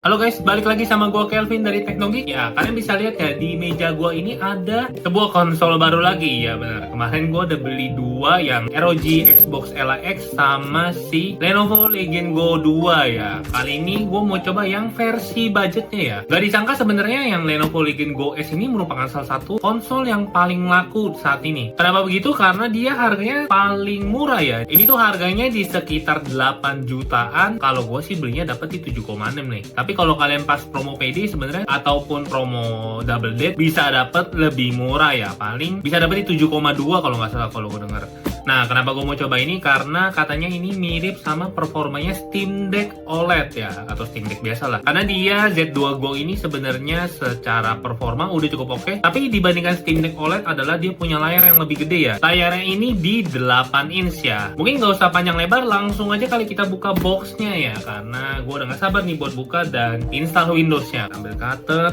Halo guys, balik lagi sama gua Kelvin dari Teknogeek. Ya, kalian bisa lihat ya di meja gua ini ada sebuah konsol baru lagi. Ya benar. Kemarin gua udah beli dua yang ROG Xbox Ally X sama si Lenovo Legion Go 2 ya. Kali ini gua mau coba yang versi budgetnya ya. Gak disangka sebenarnya yang Lenovo Legion Go S ini merupakan salah satu konsol yang paling laku saat ini. Kenapa begitu? Karena dia harganya paling murah ya. Ini tuh harganya di sekitar 8 jutaan. Kalau gua sih belinya dapat di 7,6 nih. Tapi kalau kalian pas promo PD sebenarnya ataupun promo double date bisa dapat lebih murah ya, paling bisa dapat di 7,2 kalau nggak salah kalau gue dengar. Nah, kenapa gue mau coba ini? Karena katanya ini mirip sama performanya Steam Deck OLED ya, atau Steam Deck biasa lah. Karena dia Z2 Go ini sebenarnya secara performa udah cukup oke, tapi dibandingkan Steam Deck OLED adalah dia punya layar yang lebih gede ya. Layarnya ini di 8 inch ya. Mungkin nggak usah panjang lebar, langsung aja kali kita buka boxnya ya, karena gue udah nggak sabar nih buat buka dan install Windowsnya. Ambil cutter.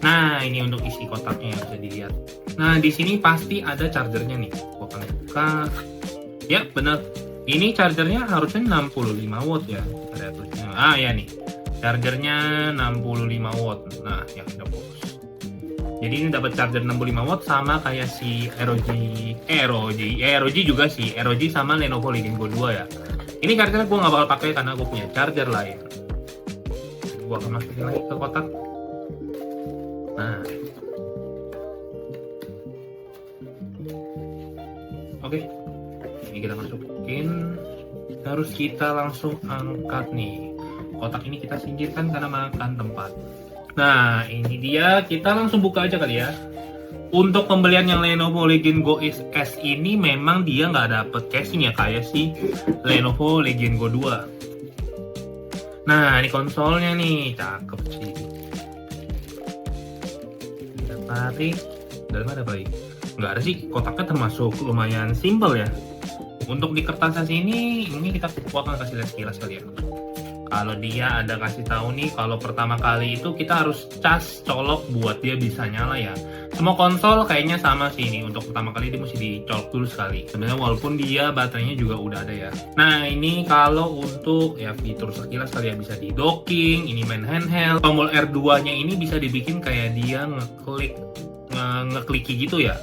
Nah, ini untuk isi kotaknya yang bisa dilihat. Nah, di sini pasti ada chargernya nih. Gua akan buka. Ya, benar. Ini chargernya harusnya 65 watt ya. Ada tulisannya. Ah, ya nih. Chargernya 65 watt. Nah, yang udah fokus. Jadi ini dapat charger 65 watt sama kayak si ROG juga sih. ROG sama Lenovo Legion Go 2 ya. Ini charger gue nggak bakal pakai karena gue punya charger lain. Gue akan masukin lagi ke kotak. Nah, oke. Ini kita masukin. Terus kita langsung angkat nih. Kotak ini kita singkirkan karena makan tempat. Nah, ini dia. Kita langsung buka aja kali ya. Untuk pembelian yang Lenovo Legion Go S ini memang dia nggak dapet casing ya kayak si Lenovo Legion Go 2. Nah, ini konsolnya nih. Cakep sih. Kita tarik. Dalam ada apa lagi? Nggak ada sih. Kotaknya termasuk lumayan simple ya. Untuk di kertasnya sini, ini kita akan kasih lihat sekilas kali ya. Kalau dia ada kasih tahu nih, kalau pertama kali itu kita harus cas colok buat dia bisa nyala ya. Semua konsol kayaknya sama sih ini. Untuk pertama kali dia mesti dicolok dulu sekali. Sebenarnya walaupun dia baterainya juga udah ada ya. Nah, ini kalau untuk ya fitur sekilas kali ya, bisa di docking, ini main handheld. Tombol R2-nya ini bisa dibikin kayak dia ngekliki gitu ya.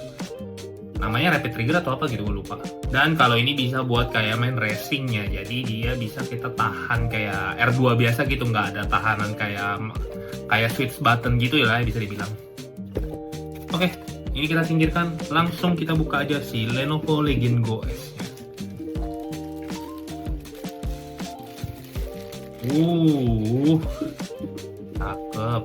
Namanya rapid trigger atau apa gitu, gue lupa. Dan kalau ini bisa buat kayak main racingnya, jadi dia bisa kita tahan kayak R2 biasa gitu, nggak ada tahanan kayak switch button gitu ya bisa dibilang. Oke, ini kita singkirkan, langsung kita buka aja si Lenovo Legion Go S. Cakep.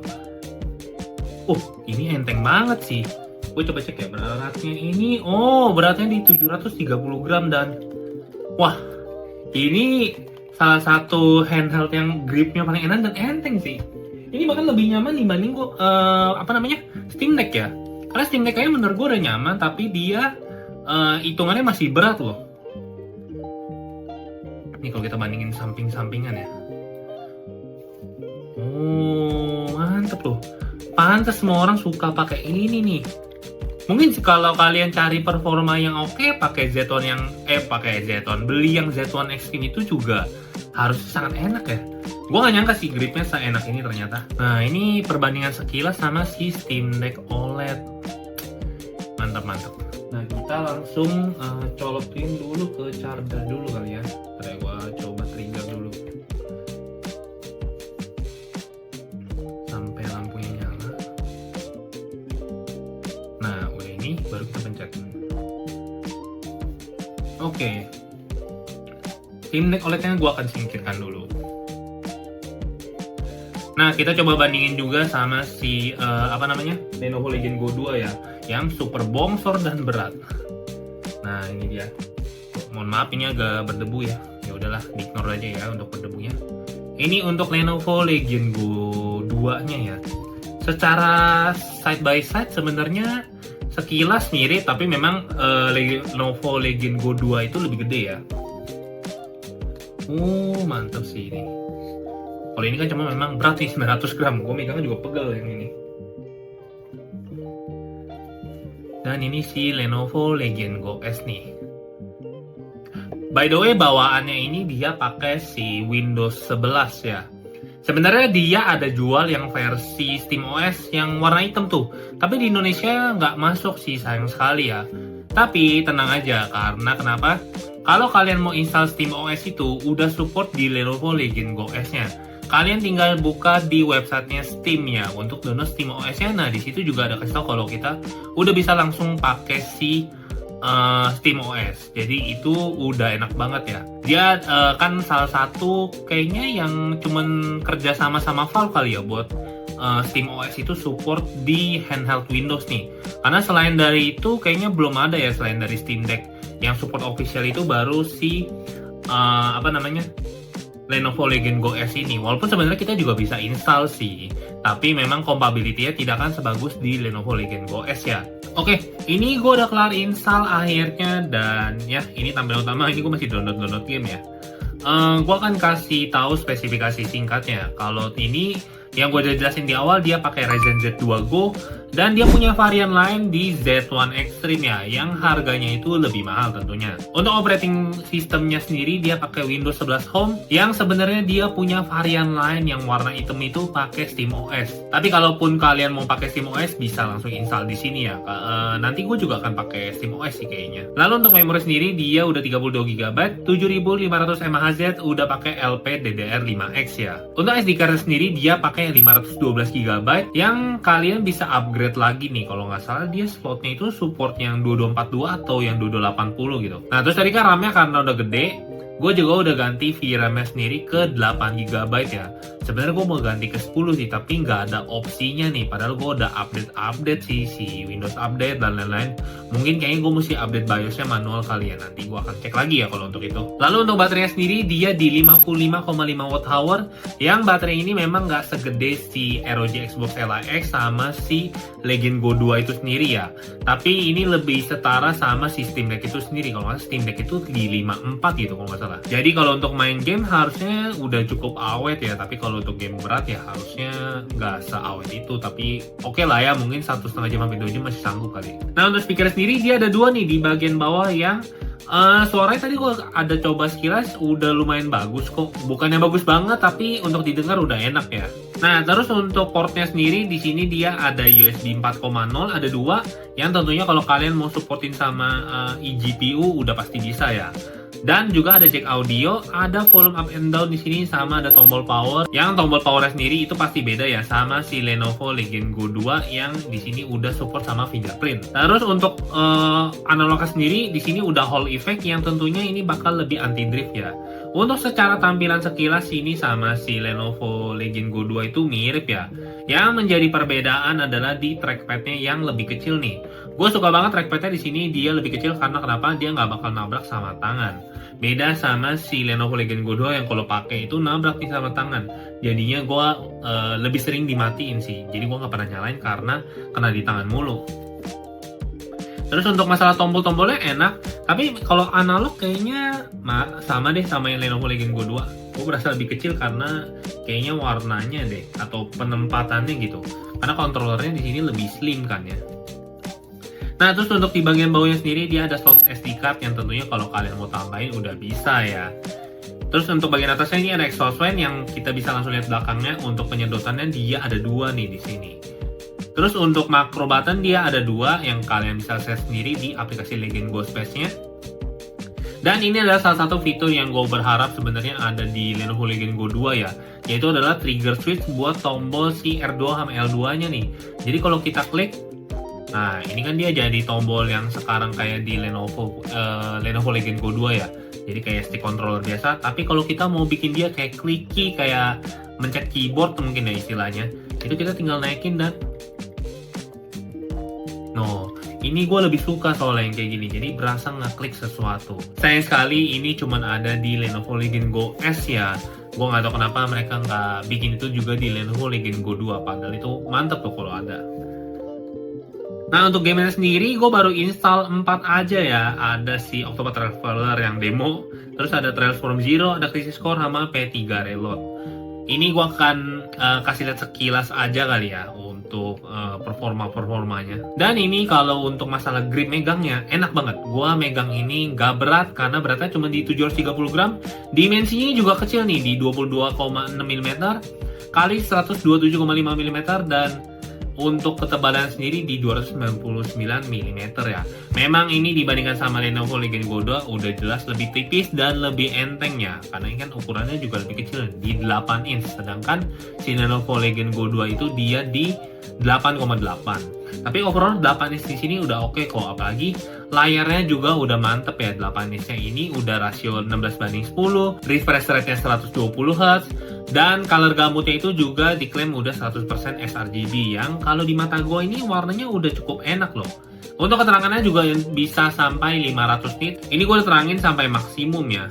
Ini enteng banget sih. Gue coba cek ya beratnya ini. Beratnya di 730 gram dan wah, ini salah satu handheld yang gripnya paling enak dan enteng sih. Ini bahkan lebih nyaman dibanding Steam Deck ya. Karena Steam Deck kayaknya menurut gue udah nyaman, tapi dia hitungannya masih berat loh. Ini kalau kita bandingin samping-sampingan ya. Mantep loh. Pantas semua orang suka pakai ini nih. Mungkin kalau kalian cari performa yang oke, pakai beli yang Z1 Extreme itu juga harus sangat enak ya. Gue gak nyangka sih gripnya seenak ini ternyata. Nah, ini perbandingan sekilas sama si Steam Deck OLED. Mantap. Nah, kita langsung colokin dulu ke charger dulu kali ya. Ntar gue coba trigger dulu. Sampai lampunya nyala. Nah, udah ini baru kita pencet. Oke. Steam Deck OLED-nya gue akan singkirkan dulu. Nah, kita coba bandingin juga sama si Lenovo Legion Go 2 ya, yang super bongsor dan berat. Nah, ini dia. Mohon maaf ini agak berdebu ya. Ya udahlah, ignore aja ya untuk berdebunya. Ini untuk Lenovo Legion Go 2-nya ya. Secara side by side sebenarnya sekilas mirip, tapi memang Lenovo Legion Go 2 itu lebih gede ya. Mantap sih ini. Kalau ini kan cuma memang berat nih 900 gram. Gue megangnya juga pegel yang ini. Dan ini si Lenovo Legion Go S nih. By the way, bawaannya ini dia pakai si Windows 11 ya. Sebenarnya dia ada jual yang versi SteamOS yang warna hitam tuh. Tapi di Indonesia nggak masuk sih, sayang sekali ya. Tapi tenang aja, karena kenapa? Kalau kalian mau install SteamOS itu udah support di Lenovo Legion Go S-nya. Kalian tinggal buka di websitenya Steam ya untuk download SteamOS-nya. Nah, di situ juga ada kasih tau kalau kita udah bisa langsung pakai si SteamOS. Jadi itu udah enak banget ya. Dia kan salah satu kayaknya yang cuman kerja sama Valve kali ya buat SteamOS itu support di handheld Windows nih. Karena selain dari itu kayaknya belum ada ya, selain dari Steam Deck yang support official itu baru si Lenovo Legion Go S ini. Walaupun sebenarnya kita juga bisa install sih, tapi memang compatibility-nya tidak akan sebagus di Lenovo Legion Go S ya. Oke, ini gue udah kelar install akhirnya, dan ya ini tampilan utama. Ini gue masih download game ya. Gue akan kasih tahu spesifikasi singkatnya. Kalau ini yang gue udah jelasin di awal, dia pakai Ryzen Z2 Go dan dia punya varian lain di Z1 Extreme ya, yang harganya itu lebih mahal tentunya. Untuk operating sistemnya sendiri dia pakai Windows 11 Home, yang sebenarnya dia punya varian lain yang warna hitam itu pakai SteamOS. Tapi kalaupun kalian mau pakai SteamOS bisa langsung install di sini ya. Nanti gue juga akan pakai SteamOS sih kayaknya. Lalu untuk memori sendiri dia udah 32 GB, 7500 mHz, udah pakai LPDDR5X ya. Untuk SD card sendiri dia pakai 512 GB yang kalian bisa upgrade lagi nih. Kalau nggak salah dia slotnya itu support yang 2242 atau yang 2280 gitu. Nah terus tadi kan RAM-nya karena udah gede, gue juga udah ganti VRAM-nya sendiri ke 8 GB ya. Sebenarnya gue mau ganti ke 10 sih, tapi nggak ada opsinya nih. Padahal gue udah update sih, si Windows Update dan lain-lain. Mungkin kayaknya gue mesti update BIOS-nya manual kali ya. Nanti gue akan cek lagi ya kalau untuk itu. Lalu untuk baterainya sendiri dia di 55,5 Wh, yang baterai ini memang nggak segede si ROG Xbox LX sama si Legion Go 2 itu sendiri ya. Tapi ini lebih setara sama si Steam Deck itu sendiri. Kalau nggak salah Steam Deck itu di 54 gitu kalau nggak salah. Jadi kalau untuk main game harusnya udah cukup awet ya. Tapi kalau untuk game berat ya harusnya nggak seawet itu. Tapi oke lah ya, mungkin 1,5 jam sampai 2 jam masih sanggup kali. Nah untuk speaker sendiri dia ada dua nih di bagian bawah yang suaranya tadi gue ada coba sekilas udah lumayan bagus kok. Bukannya bagus banget, tapi untuk didengar udah enak ya. Nah, terus untuk portnya sendiri di sini dia ada USB 4.0, ada dua yang tentunya kalau kalian mau supportin sama eGPU udah pasti bisa ya. Dan juga ada jack audio, ada volume up and down di sini, sama ada tombol power. Yang tombol powernya sendiri itu pasti beda ya sama si Lenovo Legion Go 2 yang di sini udah support sama fingerprint. Terus untuk analognya sendiri di sini udah Hall effect yang tentunya ini bakal lebih anti drift ya. Untuk secara tampilan sekilas ini sama si Lenovo Legion Go 2 itu mirip ya. Yang menjadi perbedaan adalah di trackpadnya yang lebih kecil nih. Gue suka banget trackpadnya di sini dia lebih kecil karena kenapa? Dia nggak bakal nabrak sama tangan. Beda sama si Lenovo Legion Go 2 yang kalau pakai itu nabrak nih sama tangan. Jadinya gue lebih sering dimatiin sih. Jadi gue nggak pernah nyalain karena kena di tangan mulu. Terus untuk masalah tombol-tombolnya enak, tapi kalau analog kayaknya sama deh sama yang Lenovo Legion Go 2. Gue berasa lebih kecil karena kayaknya warnanya deh atau penempatannya gitu. Karena kontrolernya di sini lebih slim kan ya. Nah terus untuk di bagian bawahnya sendiri dia ada slot SD card yang tentunya kalau kalian mau tambahin udah bisa ya. Terus untuk bagian atasnya ini ada exhaust fan yang kita bisa langsung lihat belakangnya. Untuk penyedotannya dia ada dua nih di sini. Terus untuk macro button dia ada dua yang kalian bisa set sendiri di aplikasi Legion Go Space-nya. Dan ini adalah salah satu fitur yang gue berharap sebenarnya ada di Lenovo Legion Go 2 ya, yaitu adalah trigger switch buat tombol si R2 sama L2-nya nih. Jadi kalau kita klik, nah ini kan dia jadi tombol yang sekarang kayak di Lenovo Legion Go 2 ya. Jadi kayak stick controller biasa, tapi kalau kita mau bikin dia kayak clicky, kayak mencet keyboard mungkin ya istilahnya, itu kita tinggal naikin dan ini gue lebih suka soalnya yang kayak gini, jadi berasa ngeklik sesuatu. Sayang sekali ini cuman ada di Lenovo Legion Go S ya. Gue nggak tahu kenapa mereka nggak bikin itu juga di Lenovo Legion Go 2, padahal itu mantep tuh kalau ada. Nah untuk gamenya sendiri gue baru install 4 aja ya. Ada si Octopath Traveler yang demo, terus ada Trails from Zero, ada Crisis Core, sama P3 Reload. Ini gue akan kasih lihat sekilas aja kali ya untuk performanya. Dan ini kalau untuk masalah grip megangnya enak banget. Gua megang ini nggak berat karena beratnya cuma di 730 gram. Dimensinya juga kecil nih di 22,6 mm kali 127,5 mm dan untuk ketebalan sendiri di 299 mm ya. Memang ini dibandingkan sama Lenovo Legion Go 2 udah jelas lebih tipis dan lebih enteng ya. Karena ini kan ukurannya juga lebih kecil di 8 inch. Sedangkan si Lenovo Legion Go 2 itu dia di 8,8. Tapi overall 8 inch di sini udah oke kok. Apalagi layarnya juga udah mantep ya. 8 inch-nya ini udah rasio 16:10, refresh rate-nya 120 Hz, dan color gamutnya itu juga diklaim udah 100% sRGB yang kalau di mata gue ini warnanya udah cukup enak loh. Untuk keterangannya juga bisa sampai 500 nit. Ini gue terangin sampai maksimum ya.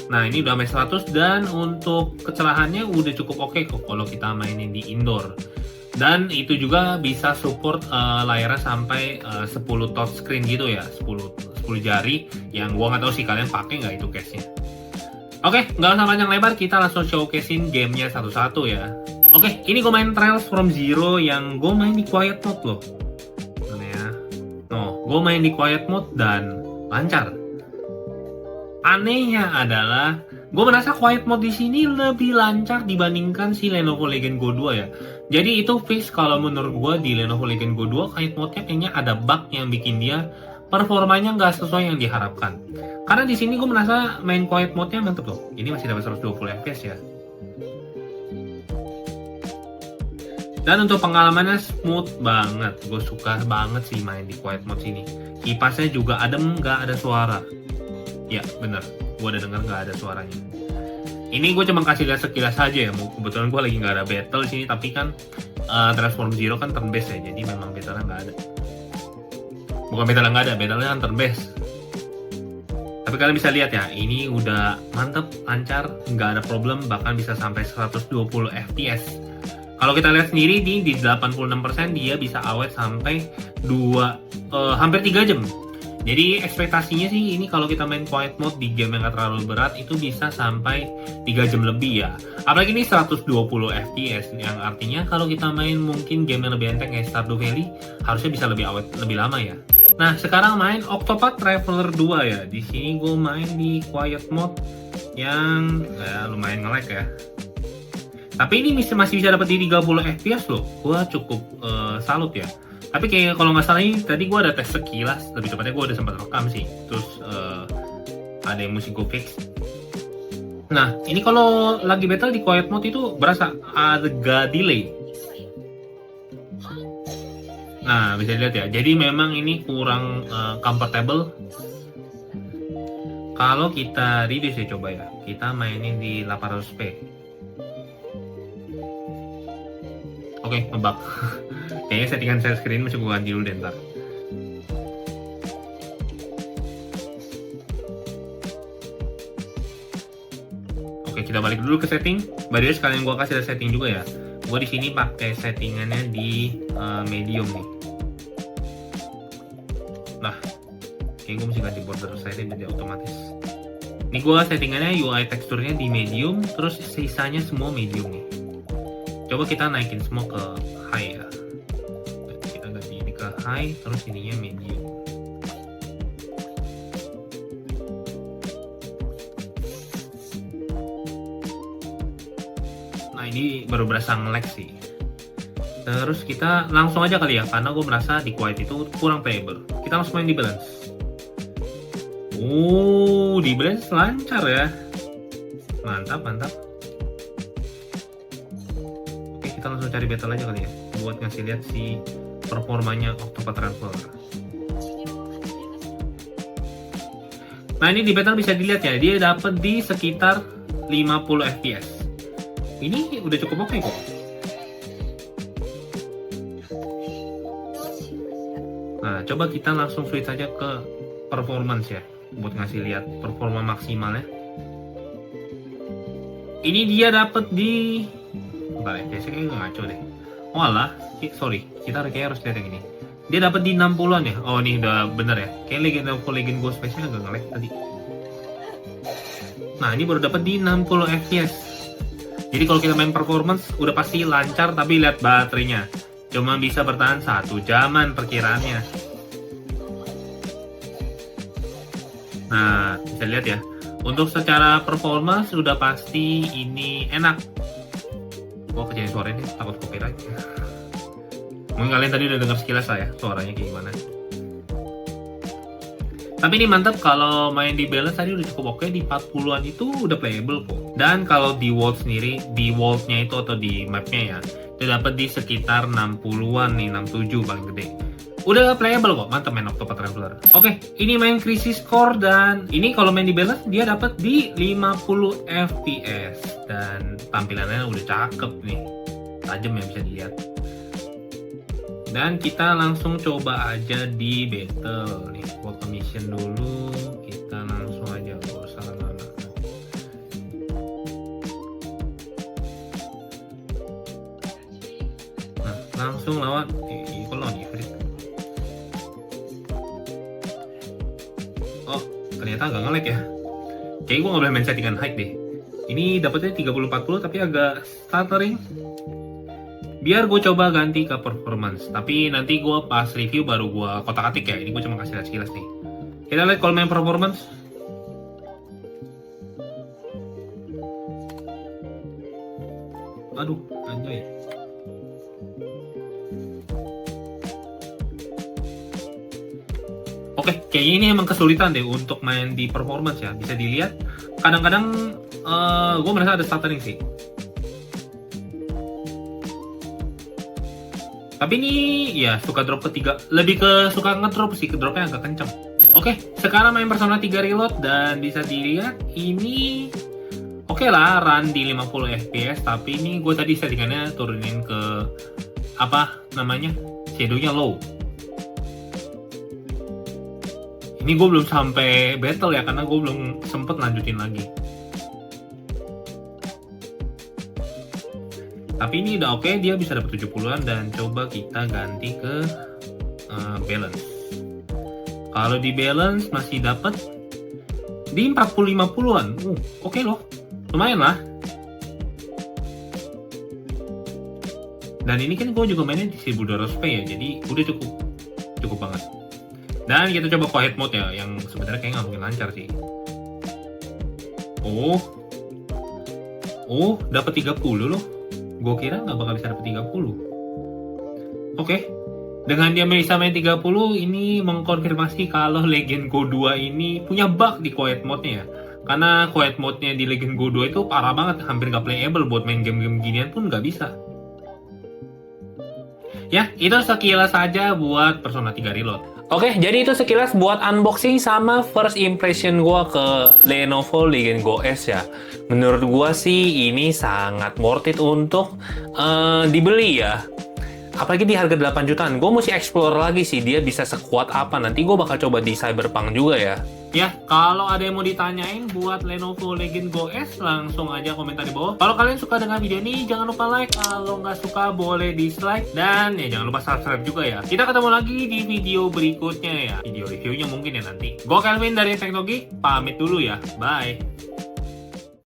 Nah ini udah sampai 100 dan untuk kecerahannya udah cukup oke kok kalau kita mainin di indoor. Dan itu juga bisa support layarnya sampai 10 touchscreen gitu ya, 10 jari yang gua nggak tahu sih kalian pakai nggak itu case-nya. Oke, nggak usah panjang lebar, kita langsung showcasein gamenya satu-satu ya. Oke, ini gue main Trails from Zero yang gue main di quiet mode loh. Mana ya? No, gue main di quiet mode dan lancar. Anehnya adalah gue merasa quiet mode di sini lebih lancar dibandingkan si Lenovo Legion Go 2 ya. Jadi itu fix kalau menurut gue di Lenovo Legion Go 2 quiet mode-nya kayaknya ada bug yang bikin dia performanya nggak sesuai yang diharapkan. Karena di sini gue merasa main quiet mode-nya mantep loh. Ini masih dapat 120 fps ya. Dan untuk pengalamannya smooth banget. Gue suka banget sih main di quiet mode sini. Kipasnya juga adem, nggak ada suara. Ya bener, gue udah denger nggak ada suaranya. Ini gue cuma kasih lihat sekilas aja ya. Kebetulan gue lagi nggak ada battle di sini, tapi kan Transform Zero kan turn based ya, jadi memang battle-nya nggak ada. Bukan battle nggak ada, battle-nya kan turn based. Tapi kalian bisa lihat ya, ini udah mantep, lancar, nggak ada problem, bahkan bisa sampai 120 fps. Kalau kita lihat sendiri di 86% dia bisa awet sampai hampir 3 jam. Jadi ekspektasinya sih ini kalau kita main quiet mode di game yang gak terlalu berat itu bisa sampai 3 jam lebih ya. Apalagi ini 120 fps yang artinya kalau kita main mungkin game yang lebih enteng kayak Stardew Valley harusnya bisa lebih awet lebih lama ya. Nah sekarang main Octopath Traveler 2 ya. Di sini gue main di quiet mode yang lumayan nge-lag ya. Tapi ini masih bisa dapat di 30 fps loh. Gue cukup salut ya. Tapi kayak kalau nggak salah ini tadi gue ada tes sekilas, lebih tepatnya gue udah sempat rekam sih. Terus ada yang mesti gue fix. Nah ini kalau lagi battle di quiet mode itu berasa agak delay. Nah bisa dilihat ya. Jadi memang ini kurang comfortable. Kalau kita reduce ya coba ya. Kita mainin di 800p. Oke, ngebug. Kayaknya settingan share screen masih gue ganti dulu deh ntar. Oke, kita balik dulu ke setting. By the way, sekalian gue kasih setting juga ya. Gue di sini pakai settingannya di medium nih. Nah, kayaknya gue mesti ganti border size jadi otomatis. Ini gue settingannya UI teksturnya di medium, terus sisanya semua medium nih. Coba kita naikin semua ke high ya. Kita ganti ini ke high, terus ininya medium. Nah ini baru berasa nge-lag sih. Terus kita langsung aja kali ya, karena gue merasa di quiet itu kurang playable. Kita langsung main di balance. Di balance lancar ya. Mantap, mantap. Kita langsung cari battle aja kali ya buat ngasih lihat si performanya Octopath Traveler. Nah ini di battle bisa dilihat ya, dia dapat di sekitar 50 fps. Ini udah cukup oke kok. Nah coba kita langsung switch aja ke performance ya buat ngasih lihat performa maksimalnya. Ini dia dapat di biasanya kayaknya ngaco deh. Oh alah, sorry, kita kayak harus lihat yang ini. Dia dapat di 60-an ya. Oh ini udah bener ya. Kayak Legion Go Space-nya agak nge-lag tadi. Nah ini baru dapat di 60 fps. Jadi kalau kita main performance udah pasti lancar, tapi lihat baterainya cuma bisa bertahan 1 jaman perkiraannya. Nah, bisa lihat ya. Untuk secara performance udah pasti ini enak. Gua kecilin suaranya nih, takut copyright. Mungkin kalian tadi udah dengar sekilas lah ya suaranya kayak gimana. Tapi ini mantap kalau main di balance tadi udah cukup oke, di 40-an itu udah playable kok. Dan kalau di world sendiri, di worldnya itu atau di mapnya ya, itu dapat di sekitar 60-an nih, 67 paling gede. Udah playable kok, mantap main Octopath Traveler. Oke, ini main Crisis Core dan ini kalau main di balance dia dapat di 50 fps dan tampilannya udah cakep nih, tajam ya bisa dilihat. Dan kita langsung coba aja di battle nih, buat mission dulu, kita langsung aja gak usah lama-lama. Nah, langsung lawan lawan Ifrit. Oh, ternyata agak nge-lag ya. Kayaknya gue gak boleh main settingan high deh. Ini dapetnya 30-40 tapi agak stuttering. Biar gue coba ganti ke performance. Tapi nanti gue pas review baru gue kotak-atik ya. Ini gue cuma kasih lihat sekilas nih. Kita lihat kalau main performance. Aduh, anjay. Oke, kayaknya ini emang kesulitan deh untuk main di performance ya. Bisa dilihat, kadang-kadang gue merasa ada stuttering sih. Tapi ini ya suka drop ketiga, lebih ke suka ngedrop sih, kedropnya agak kenceng. Oke, sekarang main Persona 3 Reload dan bisa dilihat ini oke lah run di 50 fps, tapi ini gue tadi settingannya turunin ke apa namanya, shadownya low. Ini gue belum sampai battle ya, karena gue belum sempet lanjutin lagi. Tapi ini udah oke, dia bisa dapat 70-an dan coba kita ganti ke balance. Kalau di balance masih dapat di 40-50-an. Oke loh. Lumayan lah. Dan ini kan gue juga mainnya di 1200p ya, jadi udah cukup banget. Dan kita coba quiet mode ya, yang sebenarnya kayak nggak mungkin lancar sih. Dapat 30 loh. Gue kira nggak bakal bisa dapet 30. Oke. Dengan dia bisa main 30, ini mengkonfirmasi kalau Legend Go 2 ini punya bug di quiet mode-nya ya. Karena quiet mode-nya di Legend Go 2 itu parah banget, hampir nggak playable, buat main game-game ginian pun nggak bisa. Ya, itu sekilas saja buat Persona 3 Reload. Oke, jadi itu sekilas buat unboxing sama first impression gue ke Lenovo Legion Go S ya. Menurut gue sih ini sangat worth it untuk dibeli ya. Apalagi di harga 8 jutaan. Gue mesti explore lagi sih dia bisa sekuat apa. Nanti gue bakal coba di Cyberpunk juga ya. Ya, kalau ada yang mau ditanyain buat Lenovo Legion Go S, langsung aja komentar di bawah. Kalau kalian suka dengan video ini, jangan lupa like. Kalau nggak suka, boleh dislike. Dan ya jangan lupa subscribe juga ya. Kita ketemu lagi di video berikutnya ya. Video reviewnya mungkin ya nanti. Gue Kelvin dari Teknogeek, pamit dulu ya. Bye.